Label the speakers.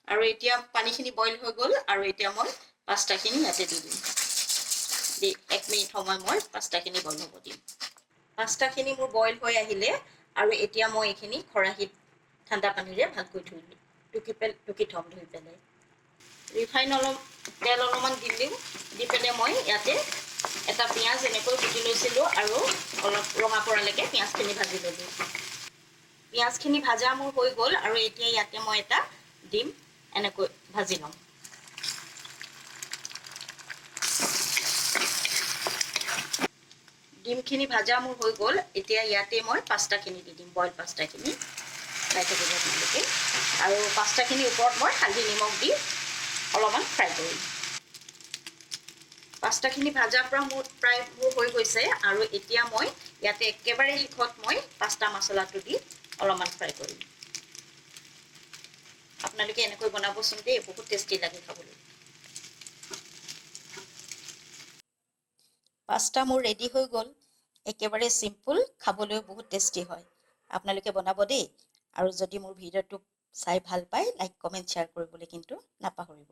Speaker 1: আৰু এতিয়া পানীখিনি বইল হৈ গ'ল আৰু এতিয়া মই পাস্তাখিনি ইয়াতে দি দিম। 1 মিনিট সময় মই পাস্তাখিনি বইল হ'ব দিম। পাস্তাখিনি মোৰ বইল হৈ আহিলে আৰু এতিয়া মই এইখিনি খৰাহিত ঠাণ্ডা পানীৰে ভালকৈ টুকি থ'ম ধুই পেলাই। ৰিফাইন তেল অলপমান দিম, দি পেলাই মই ইয়াতে এটা পিঁয়াজ এনেকৈ কুটি লৈছিলোঁ আৰু অলপ ৰঙা পৰালৈকে পিঁয়াজখিনি ভাজি ল'লোঁ। পিঁয়াজখিনি ভাজা মোৰ হৈ গ'ল আৰু এতিয়া ইয়াতে মই এটা ডিম এনেকৈ ভাজি ল'ম। ডিমখিনি ভাজা মোৰ হৈ গ'ল, এতিয়া ইয়াতে মই পাস্তাখিনি দি দিম, বইল পাস্তাখিনি। চাই থাকিব আপোনালোকে। আৰু পাস্তাখিনিৰ ওপৰত মই হালধি নিমখ দি অলপমান ফ্ৰাই কৰিম। পাস্তাখিনি ভাজাৰ পৰা প্ৰায় হৈ গৈছে আৰু এতিয়া মই ইয়াতে একেবাৰে শেষত মই পাস্তা মছলাটো দি অলপমান ফ্ৰাই কৰিম। আপোনালোকে এনেকৈ বনাবচোন দেই, বহুত টেষ্টি লাগে খাবলৈ। পাস্তা মোৰ ৰেডি হৈ গ'ল। একেবাৰে চিম্পুল, খাবলৈও বহুত টেষ্টি হয়। আপোনালোকে বনাব দেই। আৰু যদি মোৰ ভিডিঅ'টো চাই ভাল পায়, লাইক কমেণ্ট শ্বেয়াৰ কৰিবলৈ কিন্তু নাপাহৰিব।